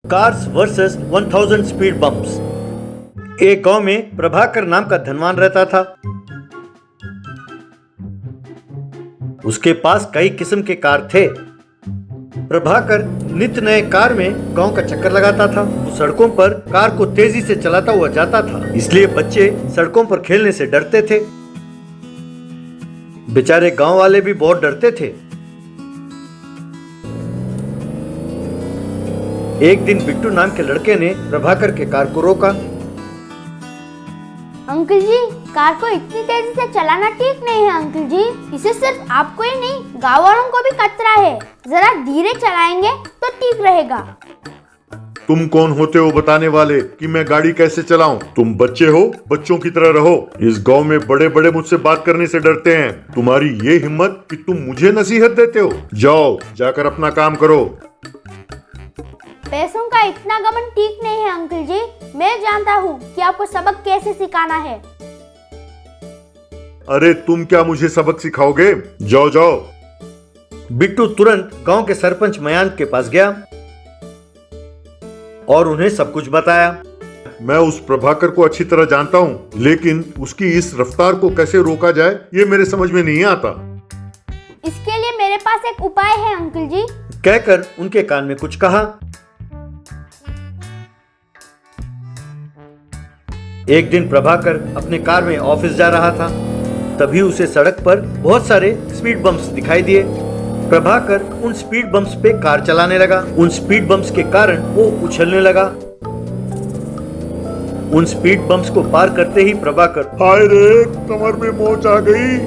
Cars versus 1000 speed bumps. एक गांव में प्रभाकर नाम का धनवान रहता था। उसके पास कई किस्म के कार थे। प्रभाकर नित्य नए कार में गांव का चक्कर लगाता था। वो सड़कों पर कार को तेजी से चलाता हुआ जाता था, इसलिए बच्चे सड़कों पर खेलने से डरते थे। बेचारे गांव वाले भी बहुत डरते थे। एक दिन बिट्टू नाम के लड़के ने प्रभाकर के कार को रोका। अंकल जी, कार को इतनी तेजी से चलाना ठीक नहीं है अंकल जी। इसे सिर्फ आपको ही नहीं, गाँव वालों को भी खतरा है। जरा धीरे चलाएंगे तो ठीक रहेगा। तुम कौन होते हो बताने वाले कि मैं गाड़ी कैसे चलाऊं? तुम बच्चे हो, बच्चों की तरह रहो। इस गांव में बड़े बड़े मुझसे बात करने से डरते हैं। तुम्हारी ये हिम्मत कि तुम मुझे नसीहत देते हो? जाओ, जाकर अपना काम करो। पैसों का इतना घमंड ठीक नहीं है अंकल जी। मैं जानता हूँ कि आपको सबक कैसे सिखाना है। अरे तुम क्या मुझे सबक सिखाओगे? जाओ जाओ। बिट्टू तुरंत गांव के सरपंच मयांक के पास गया और उन्हें सब कुछ बताया। मैं उस प्रभाकर को अच्छी तरह जानता हूँ, लेकिन उसकी इस रफ्तार को कैसे रोका जाए ये मेरे समझ में नहीं आता। इसके लिए मेरे पास एक उपाय है अंकल जी। कहकर उनके कान में कुछ कहा। एक दिन प्रभाकर अपने कार में ऑफिस जा रहा था। तभी उसे सड़क पर बहुत सारे स्पीड बम्प्स दिखाई दिए। प्रभाकर उन स्पीड बम्प्स पे कार चलाने लगा। उन स्पीड बम्प्स के कारण वो उछलने लगा। उन स्पीड बम्प्स को पार करते ही प्रभाकर, हाय रे, कमर में मोच आ गई।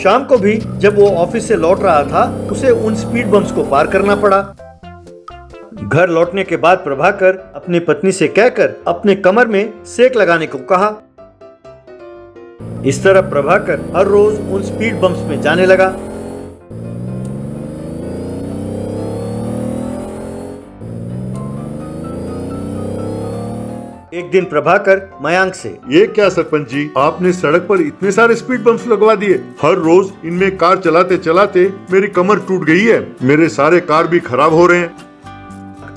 शाम को भी जब वो ऑफिस से लौट रहा था, उसे उन स्पीड बम्प्स को पार करना पड़ा। घर लौटने के बाद प्रभाकर अपनी पत्नी से कहकर अपने कमर में सेक लगाने को कहा। इस तरह प्रभाकर हर रोज उन स्पीड बम्प्स में जाने लगा। एक दिन प्रभाकर मयांक से, ये क्या सरपंच जी, आपने सड़क पर इतने सारे स्पीड बम्प्स लगवा दिए। हर रोज इनमें कार चलाते चलाते मेरी कमर टूट गई है। मेरे सारे कार भी खराब हो रहे हैं।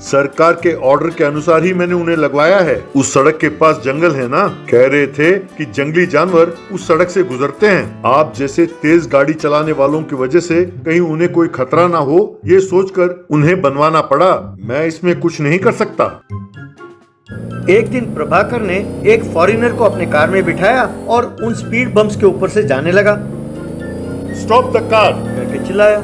सरकार के ऑर्डर के अनुसार ही मैंने उन्हें लगवाया है। उस सड़क के पास जंगल है ना, कह रहे थे कि जंगली जानवर उस सड़क से गुजरते हैं। आप जैसे तेज गाड़ी चलाने वालों की वजह से कहीं उन्हें कोई खतरा ना हो, ये सोचकर उन्हें बनवाना पड़ा। मैं इसमें कुछ नहीं कर सकता। एक दिन प्रभाकर ने एक फॉरेनर को अपने कार में बिठाया और उन स्पीड बम्प्स के ऊपर से जाने लगा। स्टॉप द कार करके चिल्लाया।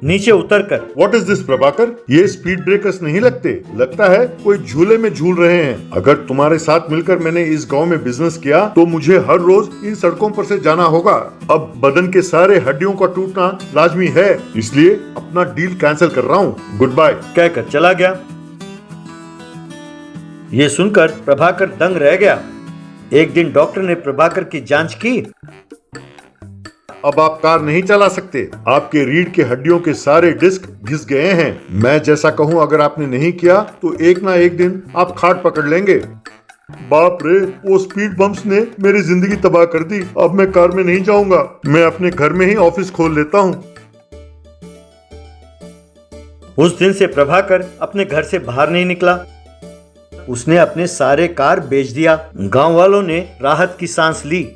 नीचे उतरकर, व्हाट इज दिस प्रभाकर, ये स्पीड ब्रेकर्स नहीं लगते। लगता है कोई झूले में झूल रहे हैं। अगर तुम्हारे साथ मिलकर मैंने इस गांव में बिजनेस किया तो मुझे हर रोज इन सड़कों पर से जाना होगा। अब बदन के सारे हड्डियों का टूटना लाजमी है, इसलिए अपना डील कैंसिल कर रहा हूँ। गुड बाय कहकर चला गया। ये सुनकर प्रभाकर दंग रह गया। एक दिन डॉक्टर ने प्रभाकर की जांच की। अब आप कार नहीं चला सकते। आपके रीढ़ के हड्डियों के सारे डिस्क घिस गए हैं। मैं जैसा कहूँ अगर आपने नहीं किया तो एक ना एक दिन आप खाट पकड़ लेंगे। बाप रे, वो स्पीड बम्प्स ने मेरी जिंदगी तबाह कर दी। अब मैं कार में नहीं जाऊंगा। मैं अपने घर में ही ऑफिस खोल लेता हूँ। उस दिन से प्रभाकर अपने घर से बाहर नहीं निकला। उसने अपने सारे कार बेच दिया। गांव वालों ने राहत की सांस ली।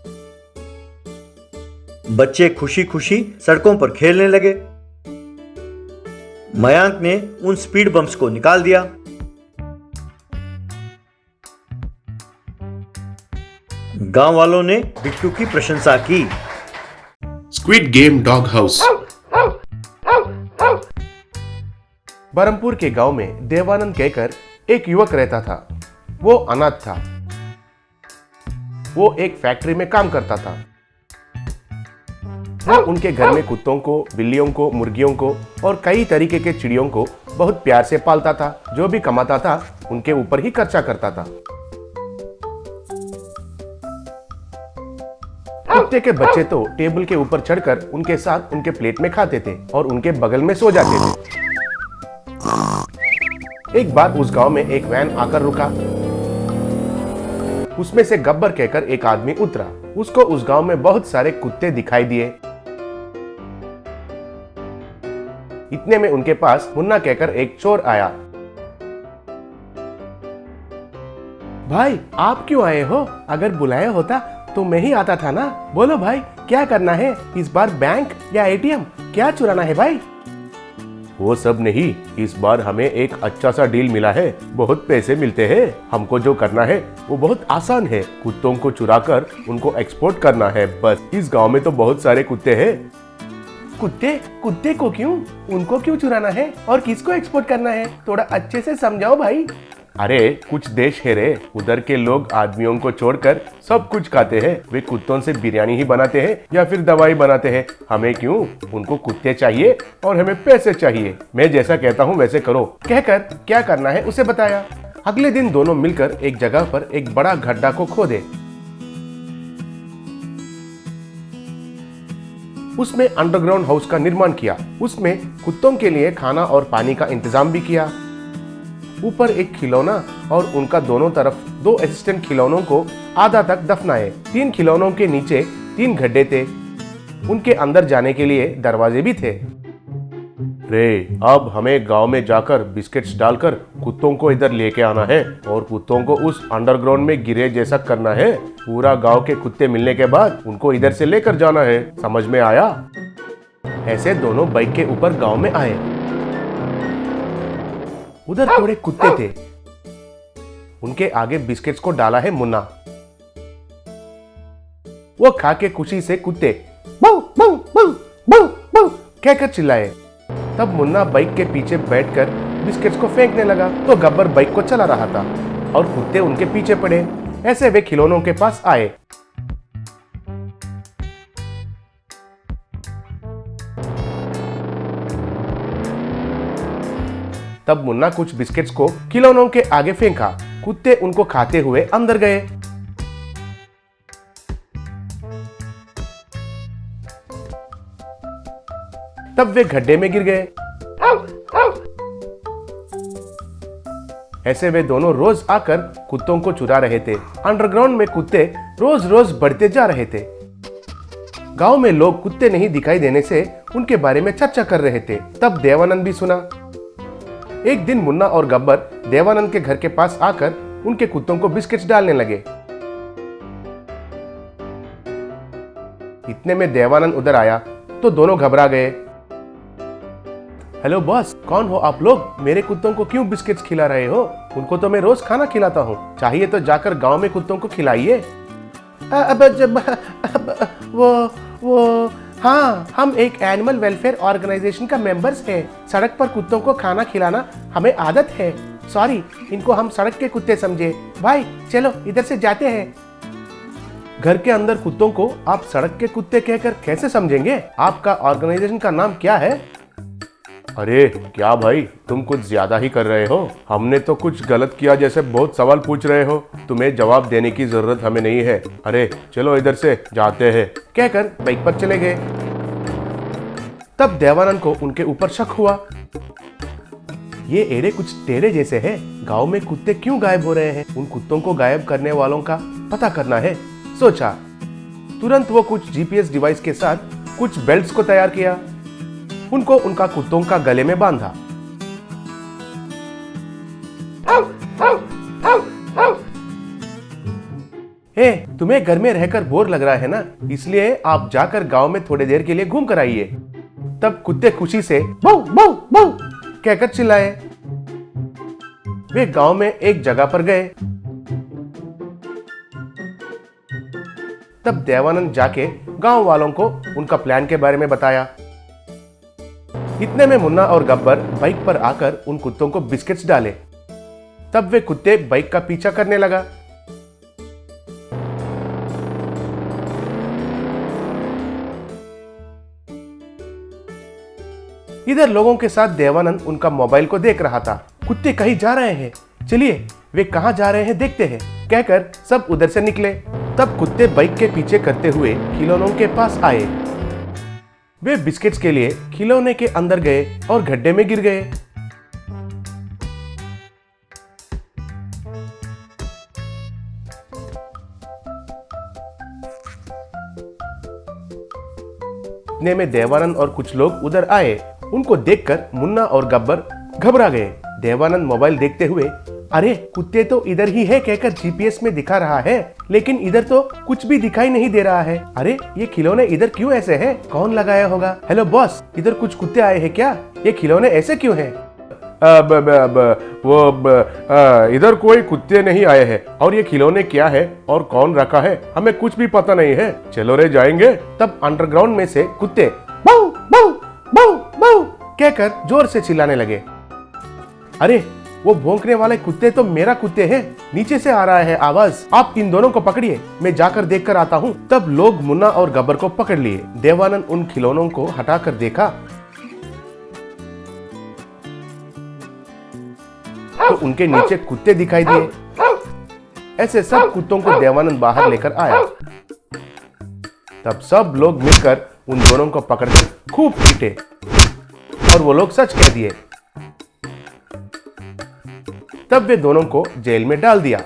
बच्चे खुशी खुशी सड़कों पर खेलने लगे। मयांक ने उन स्पीड बम्प्स को निकाल दिया। गांव वालों ने बिट्टू की प्रशंसा की। Squid game dog house. Barampur के गांव में देवानंद कहकर एक युवक रहता था। वो अनाथ था। वो एक फैक्ट्री में काम करता था। वो उनके घर में कुत्तों को, बिल्लियों को, मुर्गियों को और कई तरीके के चिड़ियों को बहुत प्यार से पालता था। जो भी कमाता था उनके ऊपर ही खर्चा करता था। कुत्ते के बच्चे तो टेबल के ऊपर चढ़कर उनके साथ उनके प्लेट में खाते थे और उनके बगल में सो जाते थे। एक बार उस गांव में एक वैन आकर रुका। उसमें से गब्बर कहकर एक आदमी उतरा। उसको उस गांव में बहुत सारे कुत्ते दिखाई दिए। इतने में उनके पास मुन्ना कहकर एक चोर आया। भाई आप क्यों आए हो? अगर बुलाया होता तो मैं ही आता था ना। बोलो भाई, क्या करना है इस बार? बैंक या एटीएम? क्या चुराना है भाई? वो सब नहीं, इस बार हमें एक अच्छा सा डील मिला है। बहुत पैसे मिलते हैं। हमको जो करना है वो बहुत आसान है। कुत्तों को चुराकर उनको एक्सपोर्ट करना है बस। इस गांव में तो बहुत सारे कुत्ते हैं। कुत्ते को क्यों? उनको क्यों चुराना है और किसको एक्सपोर्ट करना है? थोड़ा अच्छे से समझाओ भाई। अरे कुछ देश है रे, उधर के लोग आदमियों को छोड़कर सब कुछ खाते हैं। वे कुत्तों से बिरयानी ही बनाते हैं या फिर दवाई बनाते हैं। हमें क्यों? उनको कुत्ते चाहिए और हमें पैसे चाहिए। मैं जैसा कहता हूँ वैसे करो। कहकर क्या करना है उसे बताया। अगले दिन दोनों मिलकर एक जगह पर एक बड़ा गड्ढा को खोदे। उसमें अंडरग्राउंड हाउस का निर्माण किया। उसमें कुत्तों के लिए खाना और पानी का इंतजाम भी किया। ऊपर एक खिलौना और उनका दोनों तरफ 2 असिस्टेंट खिलौनों को आधा तक दफनाए। 3 खिलौनों के नीचे 3 गड्ढे थे। उनके अंदर जाने के लिए दरवाजे भी थे। रे, अब हमें गांव में जाकर बिस्किट्स डालकर कुत्तों को इधर लेके आना है और कुत्तों को उस अंडरग्राउंड में गिरे जैसा करना है। पूरा गांव के कुत्ते मिलने के बाद उनको इधर से लेकर जाना है। समझ में आया? ऐसे दोनों बाइक के ऊपर गांव में आए। उधर थोड़े कुत्ते थे। उनके आगे बिस्किट्स को डाला है मुन्ना। वो खा के खुशी से कुत्ते बऊ बऊ बऊ बऊ बऊ कहकर चिल्लाए। तब मुन्ना बाइक के पीछे बैठकर बिस्किट्स को फेंकने लगा तो गब्बर बाइक को चला रहा था और कुत्ते उनके पीछे पड़े। ऐसे वे खिलौनों के पास आए। तब मुन्ना कुछ बिस्किट्स को खिलौनों के आगे फेंका। कुत्ते उनको खाते हुए अंदर गए। तब वे गड्ढे में गिर गए। ऐसे वे दोनों रोज आकर कुत्तों को चुरा रहे थे। अंडरग्राउंड में कुत्ते रोज रोज बढ़ते जा रहे थे। गांव में लोग कुत्ते नहीं दिखाई देने से उनके बारे में चर्चा कर रहे थे। तब देवानंद भी सुना। एक दिन मुन्ना और गब्बर देवानंद के घर के पास आकर उनके कुत्तों को बिस्किट्स डालने लगे। इतने में देवानंद उधर आया तो दोनों घबरा गए। हेलो बॉस, कौन हो आप लोग? मेरे कुत्तों को क्यों बिस्किट्स खिला रहे हो? उनको तो मैं रोज खाना खिलाता हूँ। चाहिए तो जाकर गांव में कुत्तों को खिलाइए। वो हाँ, हम एक एनिमल वेलफेयर ऑर्गेनाइजेशन का मेंबर्स हैं। सड़क पर कुत्तों को खाना खिलाना हमें आदत है। सॉरी, इनको हम सड़क के कुत्ते समझे। भाई चलो इधर से जाते हैं। घर के अंदर कुत्तों को आप सड़क के कुत्ते कहकर कैसे समझेंगे? आपका ऑर्गेनाइजेशन का नाम क्या है? अरे क्या भाई, तुम कुछ ज्यादा ही कर रहे हो। हमने तो कुछ गलत किया जैसे बहुत सवाल पूछ रहे हो। तुम्हें जवाब देने की जरूरत हमें नहीं है। अरे चलो इधर से जाते हैं कहकर बाइक पर चले गए। तब देवानंद को उनके ऊपर शक हुआ। ये एड़े कुछ टेढ़े जैसे हैं। गांव में कुत्ते क्यों गायब हो रहे हैं? उन कुत्तों को गायब करने वालों का पता करना है, सोचा। तुरंत वो कुछ जीपीएस डिवाइस के साथ कुछ बेल्ट्स को तैयार किया। उनको उनका कुत्तों का गले में बांधा। तुम्हें घर में रहकर बोर लग रहा है ना, इसलिए आप जाकर गांव में थोड़ी देर के लिए घूम कर आइए। तब कुत्ते खुशी से बऊ बऊ बऊ कहकर चिल्लाए। वे गांव में एक जगह पर गए। तब देवानंद जाके गांव वालों को उनका प्लान के बारे में बताया। इतने में मुन्ना और गब्बर बाइक पर आकर उन कुत्तों को बिस्किट्स डाले। तब वे कुत्ते बाइक का पीछा करने लगा। इधर लोगों के साथ देवानंद उनका मोबाइल को देख रहा था। कुत्ते कहीं जा रहे हैं, चलिए वे कहां जा रहे हैं देखते हैं कहकर सब उधर से निकले। तब कुत्ते बाइक के पीछे करते हुए खिलौनों के पास आए। वे बिस्किट्स के लिए खिलौने के अंदर गए और गड्ढे में गिर गए। इतने में देवानंद और कुछ लोग उधर आए। उनको देखकर मुन्ना और गब्बर घबरा गए। देवानंद मोबाइल देखते हुए अरे कुत्ते तो इधर ही है कहकर जीपीएस में दिखा रहा है, लेकिन इधर तो कुछ भी दिखाई नहीं दे रहा है। अरे ये खिलौने इधर क्यों ऐसे हैं? कौन लगाया होगा? हेलो बॉस, इधर कुछ कुत्ते आए हैं क्या? ये खिलौने ऐसे क्यों हैं? इधर कोई कुत्ते नहीं आए हैं और ये खिलौने क्या है और कौन रखा है हमें कुछ भी पता नहीं है। चलो रे जाएंगे। तब अंडरग्राउंड में से कुत्ते बऊ बऊ बऊ बऊ कहकर जोर से चिल्लाने लगे। अरे वो भौंकने वाले कुत्ते तो मेरा कुत्ते हैं। नीचे से आ रहा है आवाज। आप इन दोनों को पकड़िए, मैं जाकर देखकर आता हूँ। तब लोग मुन्ना और गब्बर को पकड़ लिए। देवानंद उन खिलौनों को हटाकर देखा तो उनके नीचे कुत्ते दिखाई दिए। ऐसे सब कुत्तों को देवानंद बाहर लेकर आया। तब सब लोग मिलकर उन दोनों को पकड़कर खूब पीटे और वो लोग सच कह दिए। तब वे दोनों को जेल में डाल दिया।